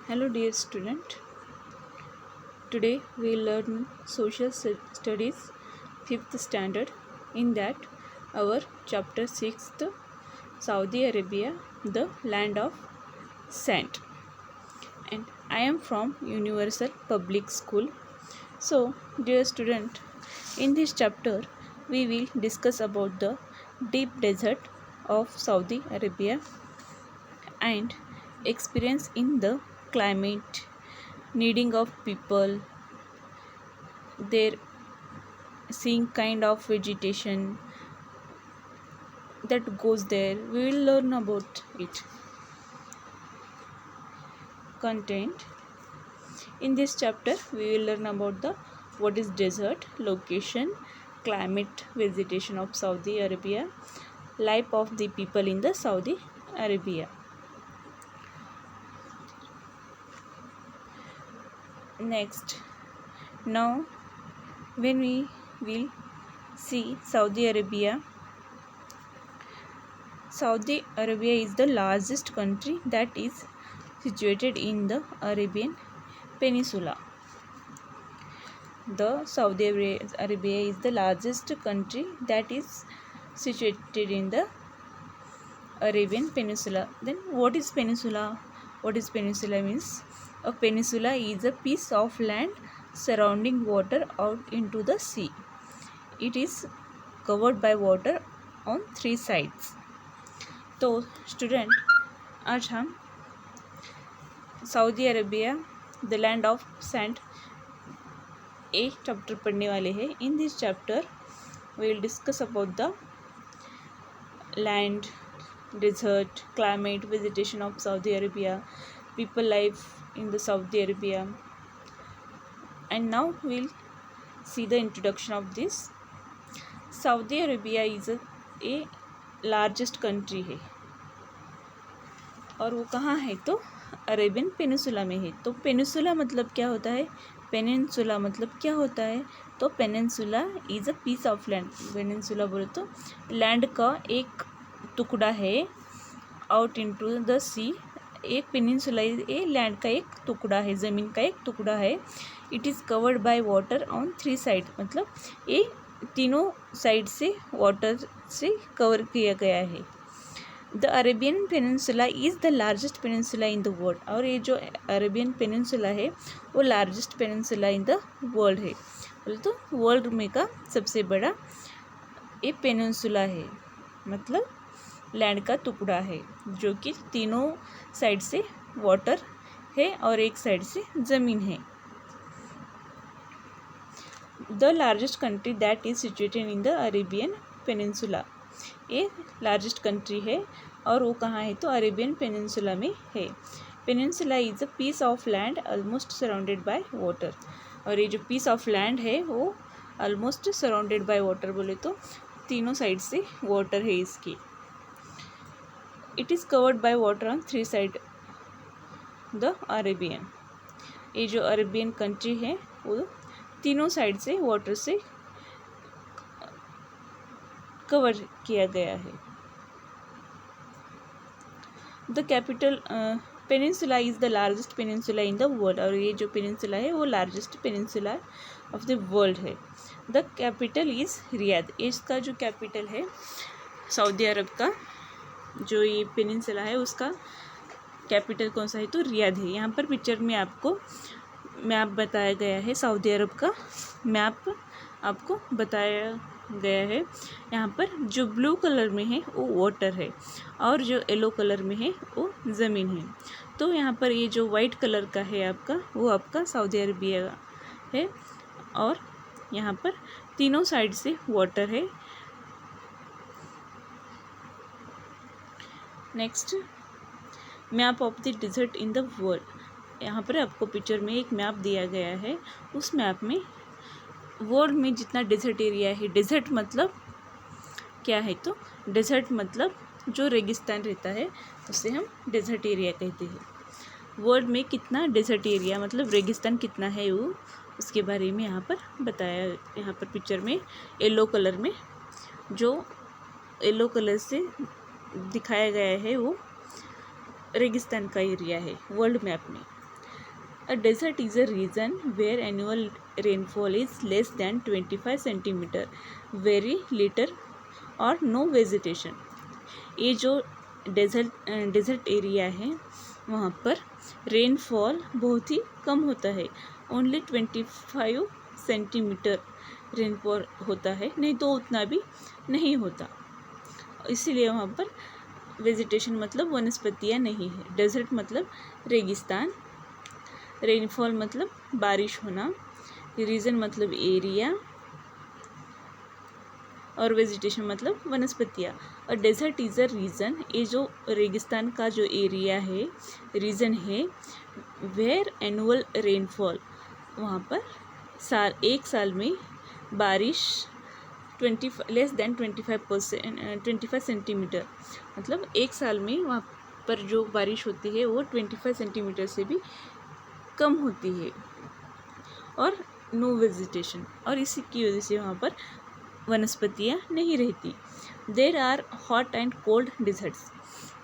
Hello dear student. Today we learn social studies 5th standard. In that our chapter 6th Saudi Arabia, the land of sand. And I am from Universal Public School. So dear student, in this chapter we will discuss about the deep desert of Saudi Arabia and experience in the climate, needing of people, their seeing kind of vegetation that goes there. We will learn about it. Content. In this chapter we will learn about the what is desert, location, climate, vegetation of Saudi Arabia, life of the people in the Saudi Arabia. Next, now when we will see Saudi Arabia is the largest country that is situated in the Arabian Peninsula. The Saudi Arabia is the largest country that is situated in the Arabian Peninsula. Then what is peninsula? What is peninsula means? A peninsula is a piece of land surrounding water out into the sea. It is covered by water on 3 sides. तो student, आज हम Saudi Arabia the land of sand एक chapter पढ़ने वाले हैं. In this chapter we will discuss about the land, desert, climate, vegetation of Saudi Arabia, people life in the Saudi Arabia. And now we'll see the introduction of this. Saudi Arabia is a largest country है और वो कहाँ है तो Arabian peninsula में है. तो peninsula मतलब क्या होता है? पेनिनसुला मतलब क्या होता है? तो peninsula is a piece of land. Peninsula बोले तो लैंड का एक टुकड़ा है आउट इनटू द सी. एक पेनिनसुला ए लैंड का एक टुकड़ा है, ज़मीन का एक टुकड़ा है. It is covered by water on 3 side, मतलब ये तीनों साइड से वाटर से कवर किया गया है. The Arabian peninsula is the largest peninsula in the world. और ये जो अरेबियन पेनिनसुला है वो largest peninsula in the world है. बोले तो वर्ल्ड में का सबसे बड़ा ये पेनिनसुला है, मतलब लैंड का टुकड़ा है जो कि तीनों साइड से वाटर है और एक साइड से ज़मीन है. The largest country that is situated in the Arabian peninsula. ये लार्जेस्ट कंट्री है और वो कहाँ है तो अरेबियन पेनिनसुला में है. Peninsula is a piece of land almost surrounded by water. और ये जो पीस ऑफ लैंड है वो ऑलमोस्ट सराउंडेड बाय वाटर, बोले तो तीनों साइड से वाटर है इसकी. It is covered by water on 3 side the Arabian. ये जो अरेबियन कंट्री है वो तीनों साइड से वाटर से कवर किया गया है. The capital peninsula is the largest peninsula in the world. और ये जो पेनिनसुला है वो largest peninsula of the world है. The capital is Riyadh. इसका जो कैपिटल है सऊदी अरब का, जो ये पेनिनसुला है उसका कैपिटल कौन सा है तो रियाद है. यहाँ पर पिक्चर में आपको मैप बताया गया है. सऊदी अरब का मैप आपको बताया गया है. यहाँ पर जो ब्लू कलर में है वो वाटर है और जो येलो कलर में है वो ज़मीन है. तो यहाँ पर ये जो वाइट कलर का है आपका वो आपका सऊदी अरबिया है और यहाँ पर तीनों साइड से वाटर है. Next, map of the desert in the world. यहाँ पर आपको पिक्चर में एक मैप दिया गया है. उस मैप में वर्ल्ड में जितना डेजर्ट एरिया है, डेजर्ट मतलब क्या है तो डेजर्ट मतलब जो रेगिस्तान रहता है उसे हम डेजर्ट एरिया कहते हैं. वर्ल्ड में कितना डेजर्ट एरिया मतलब रेगिस्तान कितना है वो उसके बारे में यहाँ पर बताया. यहाँ पर पिक्चर में येलो कलर में जो येलो कलर से दिखाया गया है वो रेगिस्तान का एरिया है वर्ल्ड मैप में. A desert is a region where annual rainfall is less than 25 centimeter, very little or no vegetation. ये जो डेजर्ट एरिया है वहाँ पर रेनफॉल बहुत ही कम होता है, ओनली 25 सेंटीमीटर रेनफॉल होता है, नहीं तो उतना भी नहीं होता, इसीलिए वहाँ पर वेजिटेशन मतलब वनस्पतियाँ नहीं है। डेजर्ट मतलब रेगिस्तान, रेनफॉल मतलब बारिश होना, रीजन मतलब एरिया, और वेजिटेशन मतलब वनस्पतियाँ। और डेजर्ट इज़ अ रीजन, ये जो रेगिस्तान का जो एरिया है, रीजन है, वेयर एनुअल रेनफॉल, वहाँ पर एक साल में बारिश 25 लेस देन 25 सेंटीमीटर, मतलब एक साल में वहाँ पर जो बारिश होती है वो 25 सेंटीमीटर से भी कम होती है, और नो वेजिटेशन, और इसी की वजह से वहाँ पर वनस्पतियाँ नहीं रहती। There are hot and cold deserts,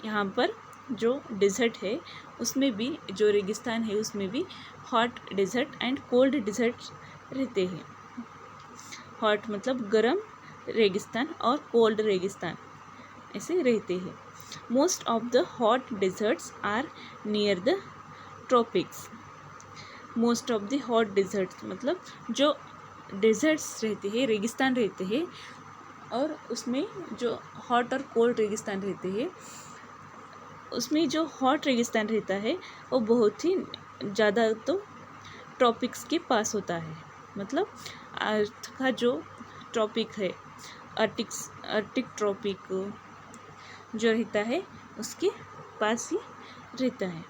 यहाँ पर जो डिजर्ट है उसमें भी, जो रेगिस्तान है उसमें भी hot desert and cold desert रहते हैं। हॉट मतलब गर्म रेगिस्तान और कोल्ड रेगिस्तान ऐसे रहते हैं। Most of the hot deserts are near the tropics. Most of the hot deserts मतलब जो डेजर्ट्स रहते हैं, रेगिस्तान रहते हैं, और उसमें जो हॉट और कोल्ड रेगिस्तान रहते हैं, उसमें जो हॉट रेगिस्तान रहता है वो बहुत ही ज़्यादा तो ट्रॉपिक्स के पास होता है, मतलब अर्थ का जो ट्रॉपिक है, आर्टिक ट्रॉपिक जो रहता है उसके पास ही रहता है।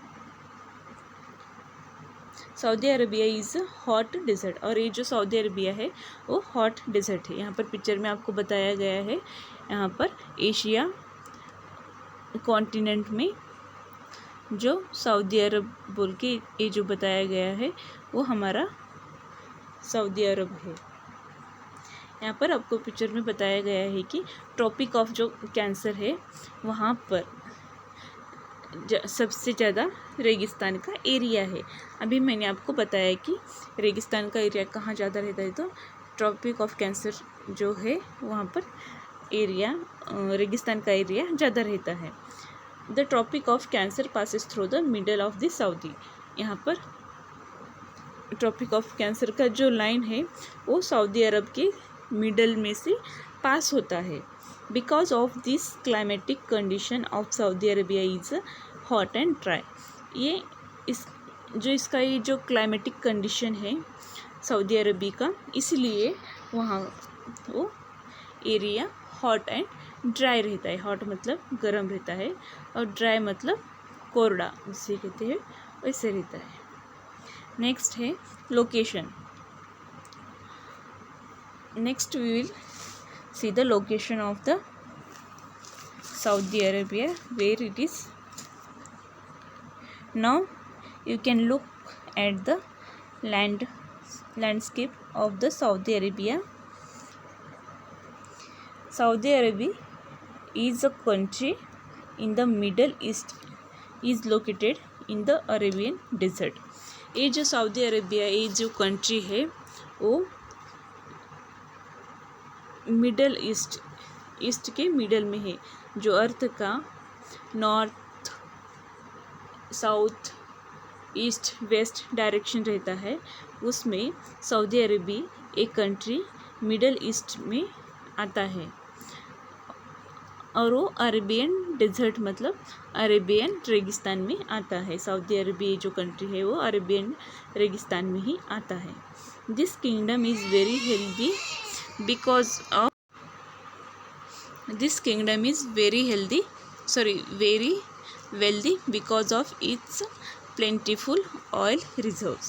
Saudi Arabia is hot desert, और ये जो सऊदी अरबिया है वो हॉट डिज़र्ट है। यहाँ पर पिक्चर में आपको बताया गया है, यहाँ पर एशिया कॉन्टिनेंट में जो सऊदी अरब बोल के ये जो बताया गया है वो हमारा सऊदी अरब है। यहाँ पर आपको पिक्चर में बताया गया है कि ट्रॉपिक ऑफ जो कैंसर है वहाँ पर सबसे ज़्यादा रेगिस्तान का एरिया है। अभी मैंने आपको बताया कि रेगिस्तान का एरिया कहाँ ज़्यादा रहता है, तो ट्रॉपिक ऑफ कैंसर जो है वहाँ पर एरिया, रेगिस्तान का एरिया ज़्यादा रहता है। The tropic of cancer passes through the middle of the Saudi, यहाँ पर ट्रॉपिक ऑफ कैंसर का जो लाइन है वो सऊदी अरब के मिडल में से पास होता है। Because of this climatic condition of Saudi Arabia is hot and dry, ये इसका ये जो क्लाइमेटिक कंडीशन है सऊदी अरबी का, इसलिए वहाँ वो एरिया हॉट एंड ड्राई रहता है। हॉट मतलब गर्म रहता है और ड्राई मतलब कोरडा जिसे कहते हैं वैसे रहता है। नेक्स्ट है location. Next we will see the location of the Saudi Arabia, where it is. Now you can look at the landscape of the Saudi Arabia. Saudi Arabia is a country in the Middle East, is located in the Arabian Desert. ये जो Saudi Arabia ये जो country है वो middle east के middle में है, जो अर्थ का north south east west direction रहता है, उसमें सऊदी अरबिया एक कंट्री मिडल ईस्ट में आता है, और वो अरेबियन डेजर्ट मतलब अरेबियन रेगिस्तान में आता है। सऊदी अरबिया जो कंट्री है वो अरेबियन रेगिस्तान में ही आता है। This kingdom is very healthy because of this kingdom is very wealthy because of its plentiful oil reserves.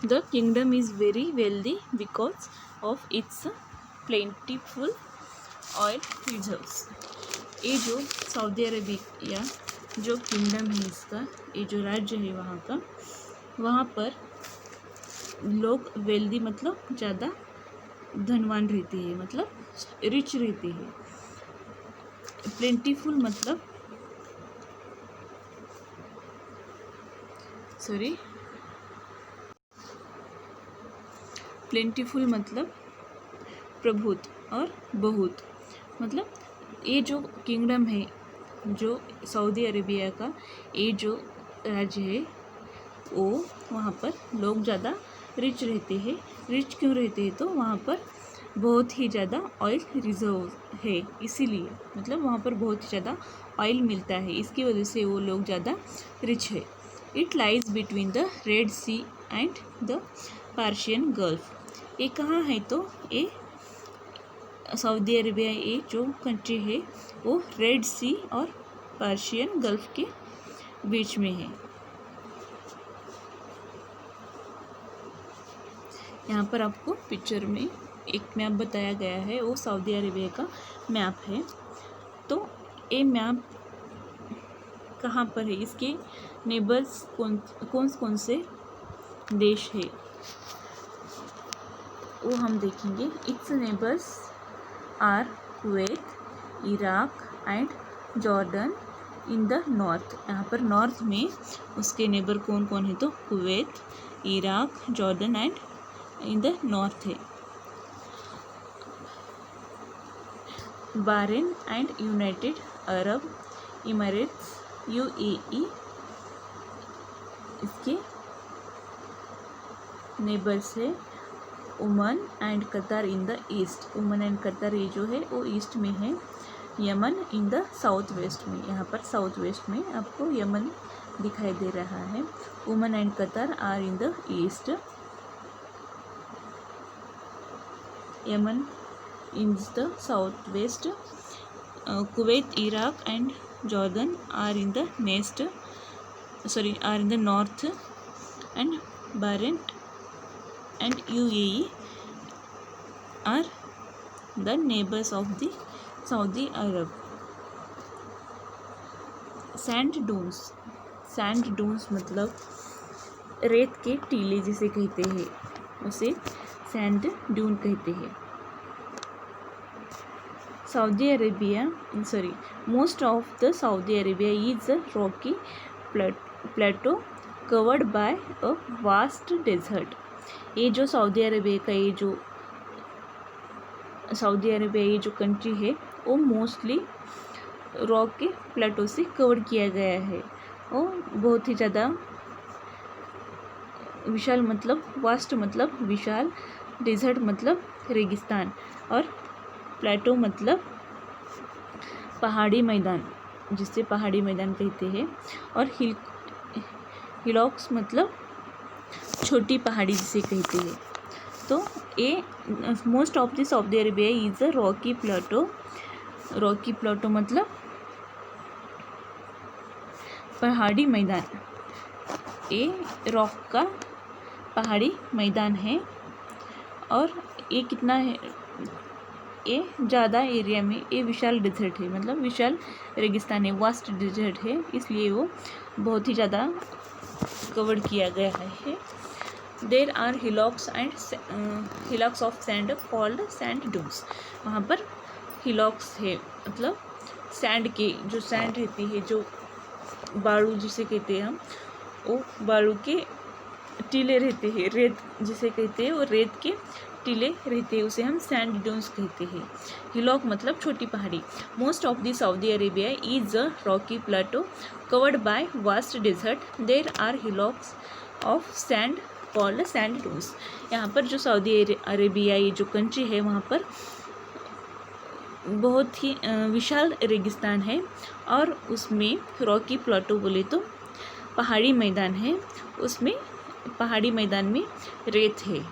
The kingdom is very wealthy because of its plentiful oil reserves. ये जो Saudi Arabia जो kingdom है इसका, ये जो राज्य है वहाँ का, वहाँ पर लोग वेल्दी मतलब ज़्यादा धनवान रहते हैं, मतलब रिच रहते हैं। प्लेंटीफुल मतलब प्लेंटीफुल मतलब प्रभुत और बहुत, मतलब ये जो किंगडम है, जो सऊदी अरेबिया का ये जो राज्य है, वो वहाँ पर लोग ज़्यादा रिच रहते हैं। रिच क्यों रहते हैं? तो वहाँ पर बहुत ही ज़्यादा ऑयल रिजर्व है, इसीलिए मतलब वहाँ पर बहुत ही ज़्यादा ऑयल मिलता है, इसकी वजह से वो लोग ज़्यादा रिच है। It lies between the Red Sea and the Persian Gulf. ये कहाँ है? तो ये सऊदी अरेबिया, ये जो कंट्री है वो रेड सी और पर्शियन गल्फ के बीच में है। यहाँ पर आपको पिक्चर में एक मैप बताया गया है, वो सऊदी अरेबिया का मैप है। तो ये मैप कहाँ पर है, इसके नेबर्स कौन से देश है वो हम देखेंगे। Its neighbours are Kuwait, Iraq and Jordan in the north. यहाँ पर नॉर्थ में उसके नेबर कौन कौन है? तो Kuwait, Iraq, Jordan and in the north है Bahrain and United Arab Emirates UAE। इसके नेबर्स है Oman and Qatar in the east. Oman and Qatar ये जो है वो ईस्ट में है। Yemen in the south west में, यहाँ पर साउथ वेस्ट में आपको यमन दिखाई दे रहा है। Oman and Qatar are in the east, Yemen in the south west, Kuwait, Iraq and Jordan are in the north and Bahrain and UAE are the neighbors of the Saudi Arab। Sand dunes मतलब रेत के टीले जिसे कहते हैं, उसे sand dune कहते हैं। Most of the Saudi Arabia is a rocky plateau covered by a vast desert. ये जो सऊदी अरेबिया ये जो कंट्री है वो मोस्टली रॉक के प्लेटो से कवर किया गया है। वो बहुत ही ज़्यादा विशाल मतलब वास्ट मतलब विशाल, डेजर्ट मतलब रेगिस्तान और प्लेटो मतलब पहाड़ी मैदान, जिसे पहाड़ी मैदान कहते हैं। और हिलॉक्स मतलब छोटी पहाड़ी जिसे कहते हैं। तो ये most of the Saudi Arabia is a rocky plateau मतलब पहाड़ी मैदान। ये रॉक का पहाड़ी मैदान है और ये कितना है, ये ज़्यादा एरिया में ये विशाल डेजर्ट है, मतलब विशाल रेगिस्तान है, वास्ट डेजर्ट है, इसलिए वो बहुत ही ज़्यादा कवर किया गया है। There are hillocks of sand called sand dunes. वहाँ पर हिलॉक्स है मतलब सैंड के जो सैंड रहती है, जो बालू जिसे कहते हैं हम, वो बालू के टीले रहते हैं, रेत जिसे कहते हैं वो रेत के टीले रहते हैं, उसे हम सैंड ड्यून्स कहते हैं। हिलॉक मतलब छोटी पहाड़ी। Most of the Saudi Arabia is a rocky plateau covered by vast desert. There are hillocks of sand called sand dunes. यहाँ पर जो सऊदी अरेबिया ये जो कंट्री है वहाँ पर बहुत ही विशाल रेगिस्तान है और उसमें रॉकी प्लेटो बोले तो पहाड़ी मैदान है, उसमें पहाड़ी मैदान में रेत है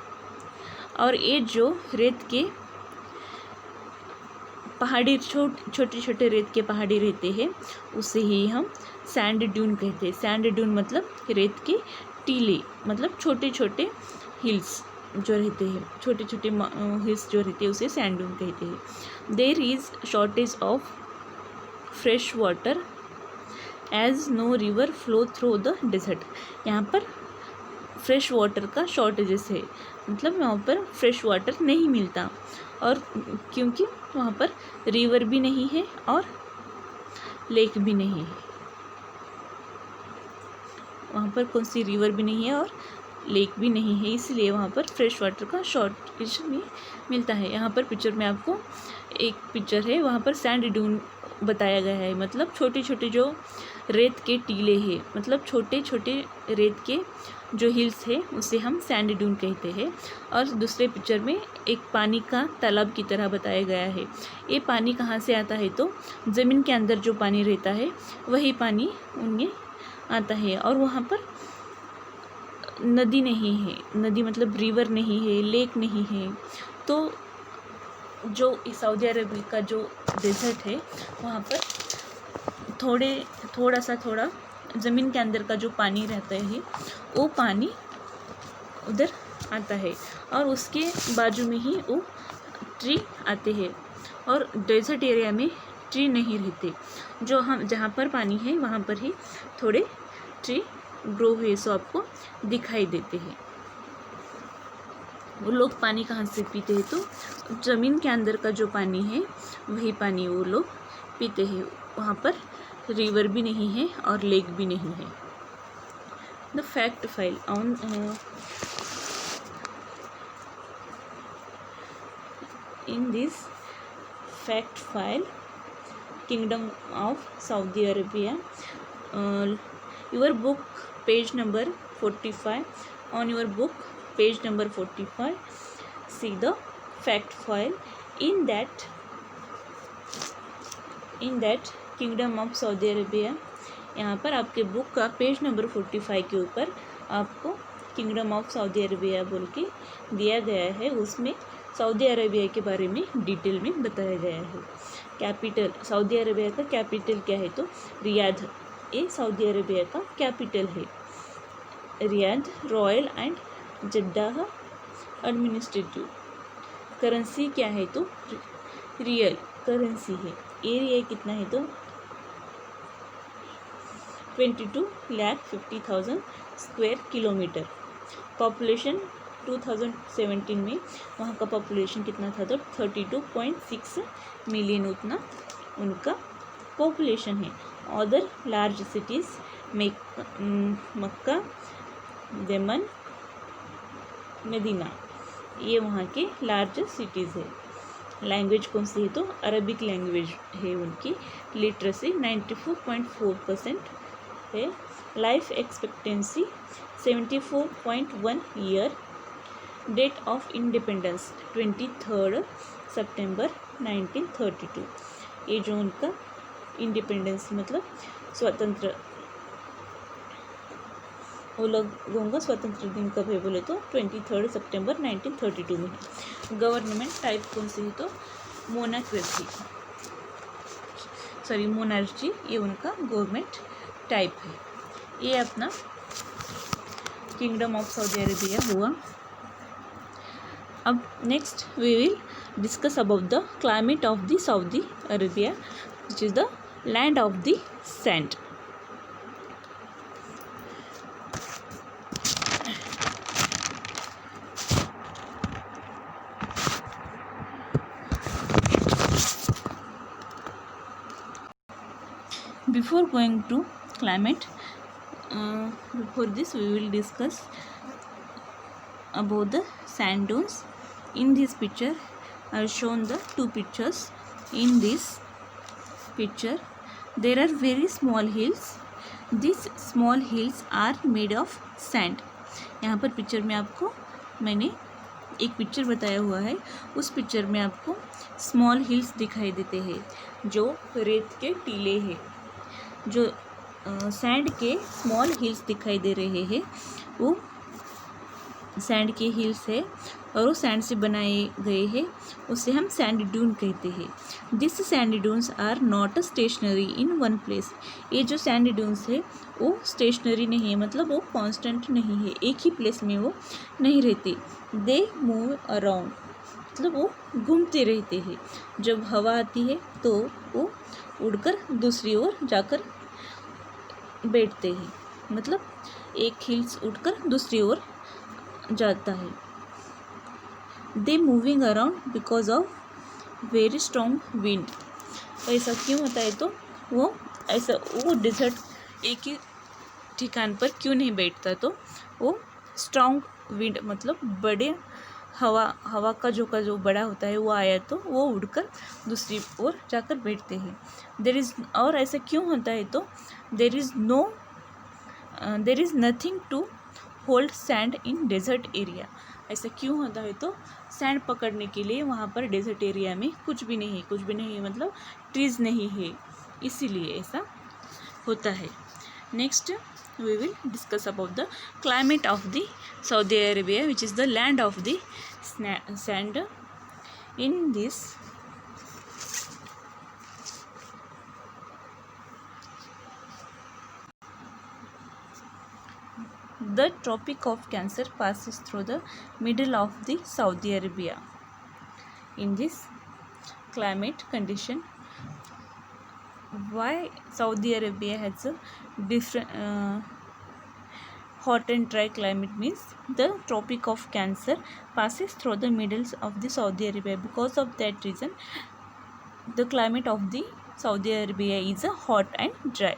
और ये जो रेत के पहाड़ी छोटे छोटे रेत के पहाड़ी रहते हैं उसे ही हम सैंड ड्यून कहते हैं। सैंड ड्यून मतलब रेत के टीले, मतलब छोटे छोटे हिल्स जो रहते हैं, छोटे छोटे हिल्स जो रहते हैं उसे सैंड ड्यून कहते हैं। There is shortage of fresh water as no river flow through the desert. यहाँ पर फ्रेश वाटर का शॉर्टेजेस है, मतलब वहाँ पर फ्रेश वाटर नहीं मिलता, और क्योंकि वहाँ पर रिवर भी नहीं है और लेक भी नहीं है, वहाँ पर कौन सी रिवर भी नहीं है और लेक भी नहीं है, इसलिए वहाँ पर फ्रेश वाटर का शॉर्टेज में मिलता है। यहाँ पर पिक्चर में आपको एक पिक्चर है, वहाँ पर सैंड ड्यून बताया गया है, मतलब छोटे छोटे जो रेत के टीले हैं, मतलब छोटे छोटे रेत के जो हिल्स है उसे हम सैंड ड्यून कहते हैं। और दूसरे पिक्चर में एक पानी का तालाब की तरह बताया गया है। ये पानी कहाँ से आता है, तो ज़मीन के अंदर जो पानी रहता है वही पानी उनमें आता है। और वहाँ पर नदी नहीं है, नदी मतलब रिवर नहीं है, लेक नहीं है। तो जो सऊदी अरब का जो डेजर्ट है वहाँ पर थोड़ा ज़मीन के अंदर का जो पानी रहता है वो पानी उधर आता है और उसके बाजू में ही वो ट्री आते हैं। और डेजर्ट एरिया में ट्री नहीं रहते, जो हम जहाँ पर पानी है वहाँ पर ही थोड़े ट्री ग्रो हुए सो आपको दिखाई देते हैं। वो लोग पानी कहाँ से पीते हैं, तो ज़मीन के अंदर का जो पानी है वही पानी वो लोग पीते हैं। वहाँ पर रिवर भी नहीं है और लेक भी नहीं है। The fact file on in this fact file Kingdom of Saudi Arabia, your book page number 45, on your book page number 45 see the fact file. In that Kingdom of Saudi Arabia, यहाँ पर आपके book का page number 45 के ऊपर आपको kingdom of Saudi Arabia बोल के दिया गया है। उसमें सऊदी अरेबिया के बारे में डिटेल में बताया गया है। कैपिटल, सऊदी अरेबिया का कैपिटल क्या है, तो रियाद, ये सऊदी अरेबिया का कैपिटल है Riyadh. Royal and Jeddah administrative. Currency क्या है, तो रियल करेंसी है। एरिया कितना है, तो 22,50,000 स्क्वायर किलोमीटर। पॉपुलेशन 2017 में वहाँ का पॉपुलेशन कितना था, तो 32.6 मिलियन उतना उनका पॉपुलेशन है। अदर लार्ज सिटीज़ मक्का, यमन, मदीना, ये वहाँ के लार्ज सिटीज़ है। लैंग्वेज कौन सी है, तो अरबिक लैंग्वेज है उनकी। लिटरेसी 94.4% है। Life expectancy 74.1 year. Date of independence 23 सितंबर 1932। ये जो उनका इंडिपेंडेंस मतलब स्वतंत्र, वो लोगों का स्वतंत्र दिन कब है बोले तो 23 सितंबर 1932 में है। गवर्नमेंट टाइप कौन सी है, तो मोनार्ची, ये उनका गवर्नमेंट टाइप है। ये अपना किंगडम ऑफ सऊदी अरेबिया हुआ। अब next we will discuss about the climate of the Saudi Arabia, which is the land of the sand. Before going to climate, before this we will discuss about the sand dunes. In this picture I have shown the two pictures. In this picture there are very small hills. These small hills are made of sand. यहाँ पर picture में आपको मैंने एक picture बताया हुआ है, उस पिक्चर में आपको स्मॉल हिल्स दिखाई देते हैं जो रेत के टीले हैं। जो सैंड के स्मॉल हिल्स दिखाई दे रहे हैं वो सैंड के हिल्स है और वो सैंड से बनाए गए हैं, उसे हम सैंड ड्यून कहते हैं। This sand dunes are not stationary in one place. ये जो सैंड ड्यून्स है वो स्टेशनरी नहीं है, मतलब वो कांस्टेंट नहीं है, एक ही प्लेस में वो नहीं रहते। दे मूव अराउंड, मतलब वो घूमते रहते हैं। जब हवा आती है तो वो उड़कर दूसरी ओर जाकर बैठते हैं, मतलब एक हिल्स उड़कर दूसरी ओर जाता है। दे moving around because of very strong wind. ऐसा क्यों होता है, तो वो ऐसा वो डिजर्ट एक ही ठिकान पर क्यों नहीं बैठता, तो वो स्ट्रॉन्ग विंड मतलब बड़े हवा का जो बड़ा होता है वो आया तो वो उड़कर दूसरी ओर जाकर बैठते हैं। और ऐसा क्यों होता है, तो there is nothing to hold sand in desert area. ऐसा क्यों होता है, तो सैंड पकड़ने के लिए वहाँ पर डेजर्ट एरिया में कुछ भी नहीं मतलब ट्रीज नहीं है, इसीलिए ऐसा होता है। Next we will discuss about the climate of the Saudi Arabia, which is the land of the sand. In this, the Tropic of Cancer passes through the middle of the Saudi Arabia. In this climate condition, why Saudi Arabia has a different hot and dry climate means the Tropic of Cancer passes through the middle of the Saudi Arabia. Because of that reason, the climate of the Saudi Arabia is a hot and dry.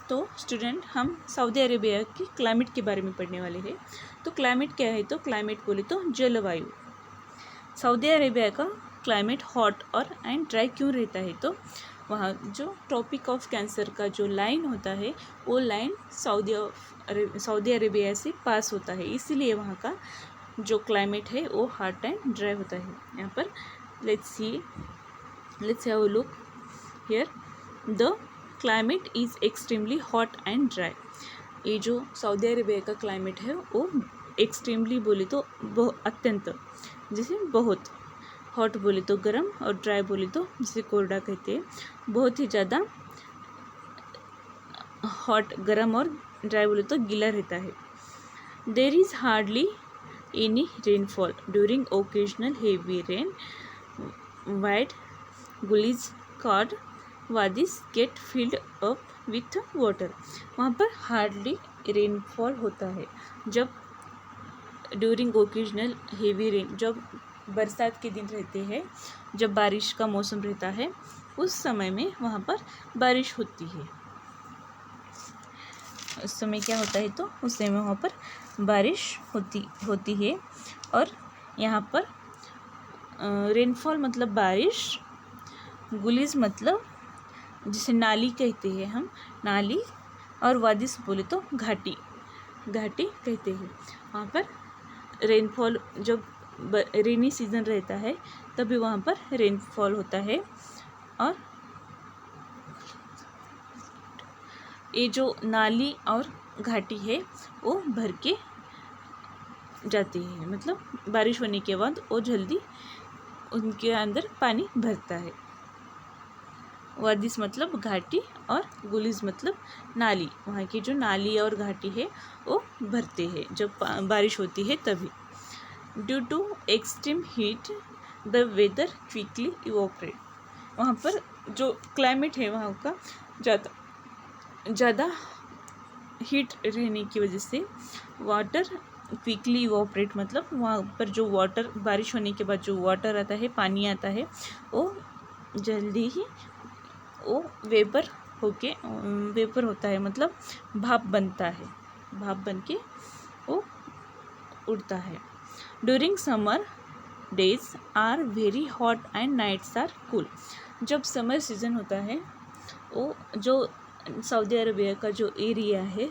तो student हम Saudi Arabia की climate के बारे में पढ़ने वाले हैं। तो क्लाइमेट क्या है, तो क्लाइमेट बोले तो जलवायु। सऊदी अरेबिया का क्लाइमेट हॉट और एंड ड्राई क्यों रहता है, तो वहाँ जो ट्रॉपिक ऑफ कैंसर का जो लाइन होता है वो लाइन सऊदी अरेबिया से पास होता है, इसीलिए वहाँ का जो क्लाइमेट है वो हॉट एंड ड्राई होता है। यहाँ पर let's have a look here. The climate is extremely hot and dry. ये जो सऊदी अरेबिया का क्लाइमेट है वो एक्सट्रीमली बोले तो अत्यंत, जैसे बहुत, हॉट बोले तो गर्म और ड्राई बोले तो जिसे कोरडा कहते हैं, बहुत ही ज़्यादा हॉट गर्म और ड्राई बोले तो गीला रहता है। There is hardly any rainfall during occasional heavy rain, wide gullies called wadis get filled up with water. वहाँ पर हार्डली रेनफॉल होता है जब ड्यूरिंग ओकेजनल हेवी रेन, जब बरसात के दिन रहते हैं, जब बारिश का मौसम रहता है उस समय में वहाँ पर बारिश होती है। उस समय क्या होता है, तो उस समय वहाँ पर बारिश होती है। और यहाँ पर रेनफॉल मतलब बारिश, गुलीज मतलब जिसे नाली कहते हैं हम, नाली, और वादिस बोले तो घाटी कहते हैं। वहाँ पर रेनफॉल जब रेनी सीज़न रहता है तभी वहाँ पर रेनफॉल होता है। और ये जो नाली और घाटी है वो भर के जाती है, मतलब बारिश होने के बाद वो जल्दी उनके अंदर पानी भरता है। वादिस मतलब घाटी और गुलीज मतलब नाली, वहाँ की जो नाली और घाटी है वो भरते हैं जब बारिश होती है तभी। Due to extreme heat the weather quickly evaporate. वहाँ पर जो क्लाइमेट है वहाँ का ज़्यादा हीट रहने की वजह से वाटर क्विकली इवोपरेट मतलब वहाँ पर जो वाटर, बारिश होने के बाद जो वाटर आता है, पानी आता है, वो जल्दी ही वो वेपर होता है, मतलब भाप बनता है, भाप बन के वो उड़ता है। During summer days are very hot and nights are cool. जब समर सीज़न होता है वो जो सऊदी अरेबिया का जो एरिया है,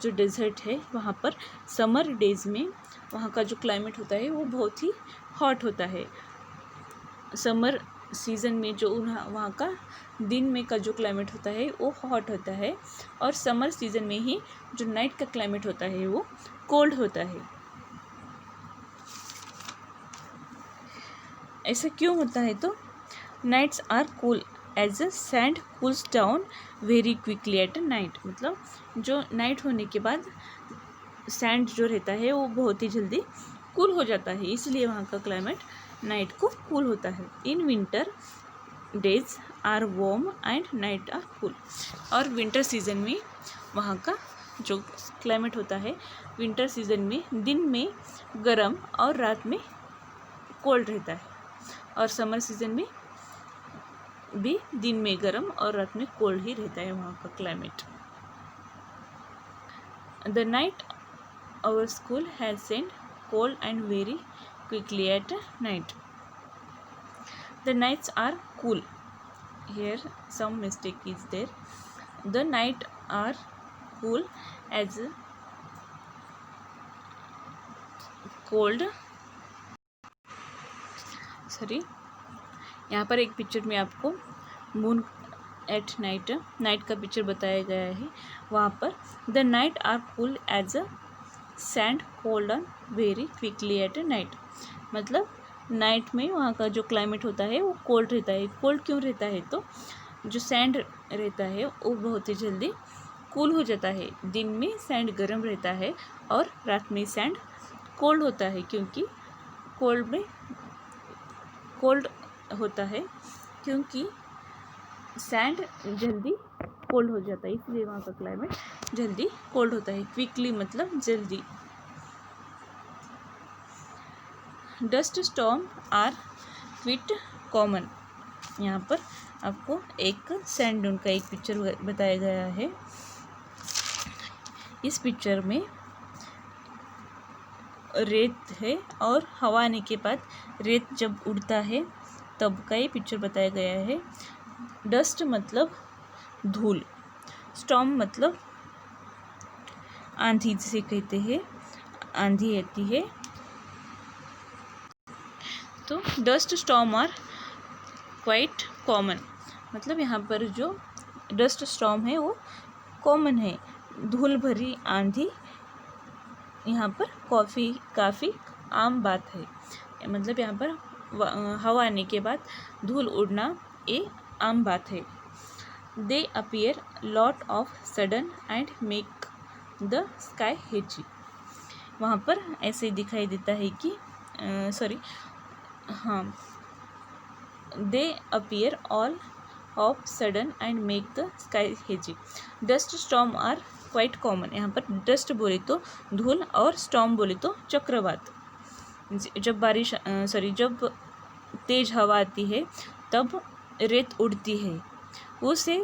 जो डेजर्ट है, वहाँ पर समर डेज़ में वहाँ का जो क्लाइमेट होता है वो बहुत ही हॉट होता है। समर सीज़न में जो वहाँ का दिन में का जो क्लाइमेट होता है वो हॉट होता है, और समर सीज़न में ही जो नाइट का क्लाइमेट होता है वो कोल्ड होता है। ऐसा क्यों होता है, तो nights are cool as a sand cools down very quickly at night. मतलब जो नाइट होने के बाद सैंड जो रहता है वो बहुत ही जल्दी कूल हो जाता है, इसलिए वहाँ का क्लाइमेट नाइट को कूल होता है। In winter days are warm and night are cool. और विंटर सीज़न में वहाँ का जो क्लाइमेट होता है, विंटर सीज़न में दिन में गर्म और रात में कोल्ड रहता है, और समर सीज़न में भी दिन में गर्म और रात में कोल्ड ही रहता है वहाँ का climate. The night our school has sent cold and very quickly at night. The nights are cool. Here some mistake is there. The night are cool as cold. Sorry, यहाँ पर एक पिक्चर में आपको moon at night का picture बताया गया है. वहाँ पर the night are cool as a sand cold on very quickly at night. मतलब नाइट में वहाँ का जो क्लाइमेट होता है वो कोल्ड रहता है. कोल्ड क्यों रहता है? तो जो सैंड रहता है वो बहुत ही जल्दी कूल हो जाता है. दिन में सैंड गर्म रहता है और रात में सैंड कोल्ड होता है, क्योंकि कोल्ड होता है क्योंकि सैंड जल्दी कोल्ड हो जाता है, इसलिए वहाँ का क्लाइमेट जल्दी कोल्ड होता है. क्विकली मतलब जल्दी. Dust storm are quite common. यहाँ पर आपको एक सैंड ड्यून का एक पिक्चर बताया गया है. इस पिक्चर में रेत है और हवा आने के बाद रेत जब उड़ता है तब का ये पिक्चर बताया गया है. डस्ट मतलब धूल, स्टॉर्म मतलब आंधी जिसे कहते हैं, आंधी आती है. तो dust storm are quite common. मतलब यहाँ पर जो डस्ट स्टॉर्म है वो कॉमन है. धूल भरी आंधी यहाँ पर काफ़ी आम बात है. मतलब यहाँ पर हवा आने के बाद धूल उड़ना ये आम बात है. They appear lot of sudden and make the sky hazy. वहाँ पर ऐसे दिखाई देता है कि they appear all of sudden and make the sky hazy. Dust storm are quite common. यहाँ पर डस्ट बोले तो धूल और स्टॉर्म बोले तो चक्रवात. जब तेज हवा आती है तब रेत उड़ती है, उसे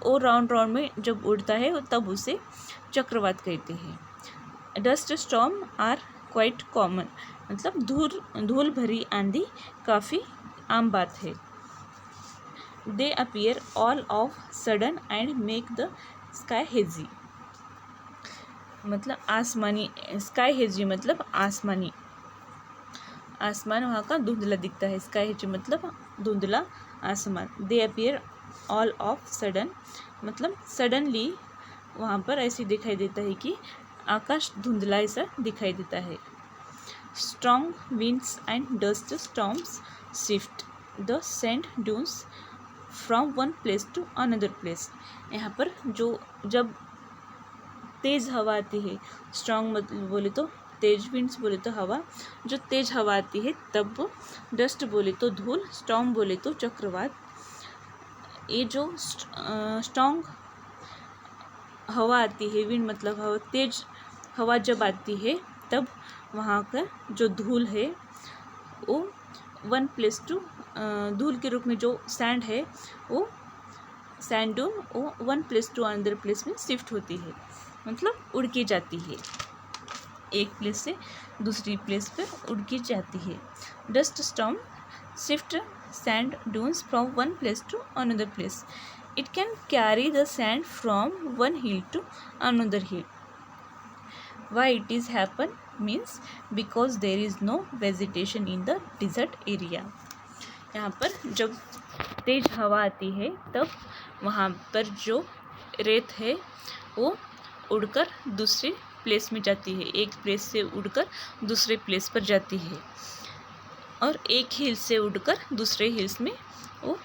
वो राउंड में जब उड़ता है तब उसे चक्रवात कहते हैं. Dust storm are quite common मतलब धूल भरी आंधी काफ़ी आम बात है. They appear all of sudden and make the sky hazy. मतलब आसमानी. स्काई हेजी मतलब आसमानी. आसमान वहाँ का धुंधला दिखता है. स्काई हेजी मतलब धुंधला आसमान. दे अपीयर ऑल ऑफ सडन मतलब सडनली वहाँ पर ऐसे दिखाई देता है कि आकाश धुंधला ऐसा दिखाई देता है. Strong winds and dust storms shift the sand dunes from one place to another place. यहाँ पर जब तेज़ हवा आती है, स्ट्रॉन्ग मतलब बोले तो तेज, विंड्स बोले तो हवा, जो तेज़ हवा आती है तब, डस्ट बोले तो धूल, स्टॉर्म बोले तो चक्रवात. ये जो स्ट्रॉन्ग हवा आती है, विंड मतलब हवा, तेज हवा जब आती है तब वहाँ का जो धूल है वो वन प्लेस टू, धूल के रूप में जो सैंड है वो सैंड ड्यून वो one place to another place में शिफ्ट होती है. मतलब उड़ के जाती है, एक प्लेस से दूसरी प्लेस पर उड़ के जाती है. Dust storm shift sand dunes from one place to another place. It can carry the sand from one hill to another hill. Why it is happen means because there is no vegetation in the desert area. यहाँ पर जब तेज हवा आती है तब वहाँ पर जो रेत है वो उड़कर दूसरे प्लेस में जाती है. एक प्लेस से उड़कर दूसरे प्लेस पर जाती है और एक हिल से उड़कर दूसरे हिल्स में वो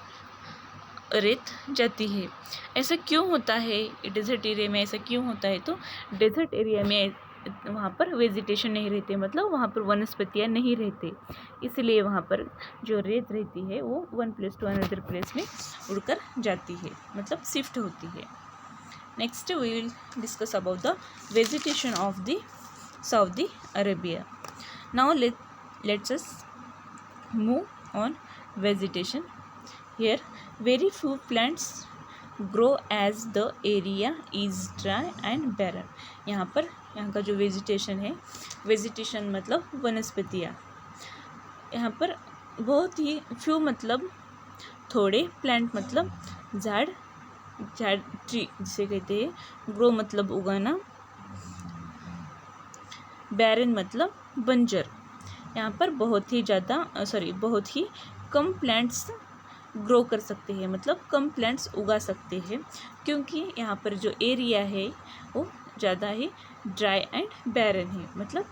रेत जाती है. ऐसा क्यों होता है डेजर्ट एरिया में? ऐसा क्यों होता है? तो डेजर्ट एरिया में वहाँ पर वेजिटेशन नहीं रहते, मतलब वहाँ पर वनस्पतियाँ नहीं रहते, इसलिए वहाँ पर जो रेत रहती है वो one place to another place में उड़कर जाती है, मतलब शिफ्ट होती है. Next we will discuss about the vegetation of the Saudi Arabia. Now let's us move on vegetation. Here very few plants grow as the area is dry and barren. यहाँ पर यहाँ का जो वेजिटेशन है, vegetation मतलब वनस्पतियाँ, यहाँ पर बहुत ही फ्यू मतलब थोड़े, प्लांट मतलब झाड़, झाड़ ट्री जिसे कहते हैं, ग्रो मतलब उगाना, बैरन मतलब बंजर। यहाँ पर बहुत ही ज़्यादा बहुत ही कम प्लांट्स ग्रो कर सकते हैं, मतलब कम प्लांट्स उगा सकते हैं, क्योंकि यहाँ पर जो एरिया है वो ज़्यादा ही ड्राई एंड बैरन है, मतलब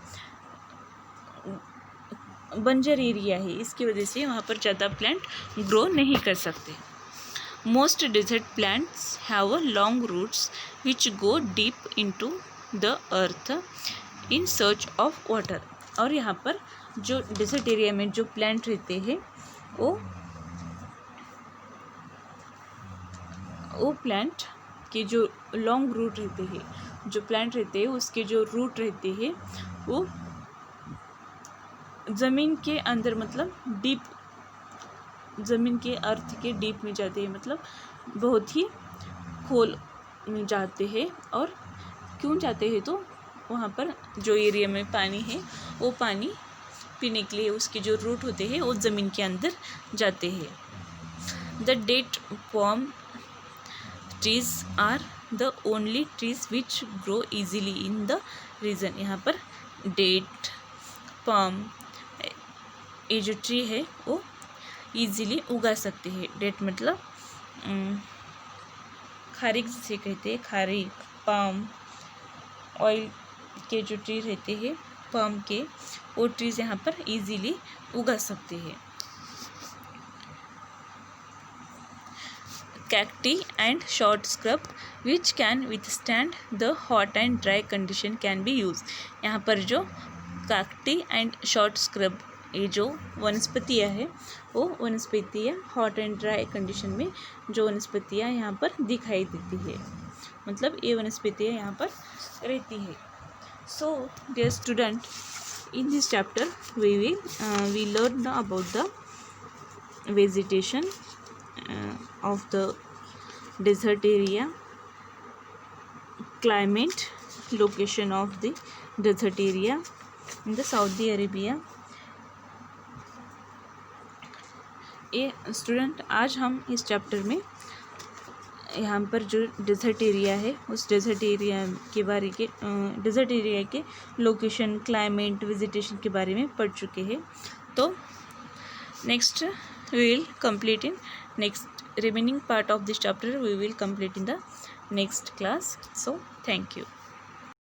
बंजर एरिया है। इसकी वजह से वहाँ पर ज़्यादा प्लांट ग्रो नहीं कर सकते। Most desert plants have long roots which go deep into the earth in search of water. और यहाँ पर जो डेजर्ट एरिया में जो प्लांट रहते हैं वो प्लांट के जो लॉन्ग रूट रहते हैं, जो प्लांट रहते हैं उसके जो रूट रहते हैं वो ज़मीन के अंदर, मतलब डीप, ज़मीन के अर्थ के डीप में जाते हैं, मतलब बहुत ही खोल में जाते हैं। और क्यों जाते हैं, तो वहाँ पर जो एरिया में पानी है वो पानी पीने के लिए उसके जो रूट होते हैं वो ज़मीन के अंदर जाते हैं। The date palm trees are the only trees which grow easily in the region. यहाँ पर डेट, पॉम, ये जो ट्री है वो ईजीली उगा सकते हैं। डेट मतलब खारिक जिसे कहते हैं, खारिक, पाम ऑयल के जो ट्री रहते हैं पाम के, वो ट्रीज यहाँ पर ईजीली उगा सकते हैं। Cacti and short scrub which can withstand the hot and dry condition can be use. यहाँ पर जो कैक्टी एंड शॉर्ट स्क्रब, ये जो वनस्पतियाँ है वो वनस्पतियाँ हॉट एंड ड्राई कंडीशन में जो वनस्पतियाँ यहाँ पर दिखाई देती है, मतलब ये वनस्पतियाँ यहाँ पर रहती है। So dear student, in this chapter we learned about the vegetation of the desert area, climate, location of the desert area in the Saudi Arabia। ये स्टूडेंट आज हम इस चैप्टर में यहाँ पर जो डेजर्ट एरिया है उस डेजर्ट एरिया के बारे के डेजर्ट एरिया के लोकेशन, क्लाइमेट, वेजिटेशन के बारे में पढ़ चुके हैं। तो next we will complete in next remaining part of this chapter we will complete in the next class. So thank you.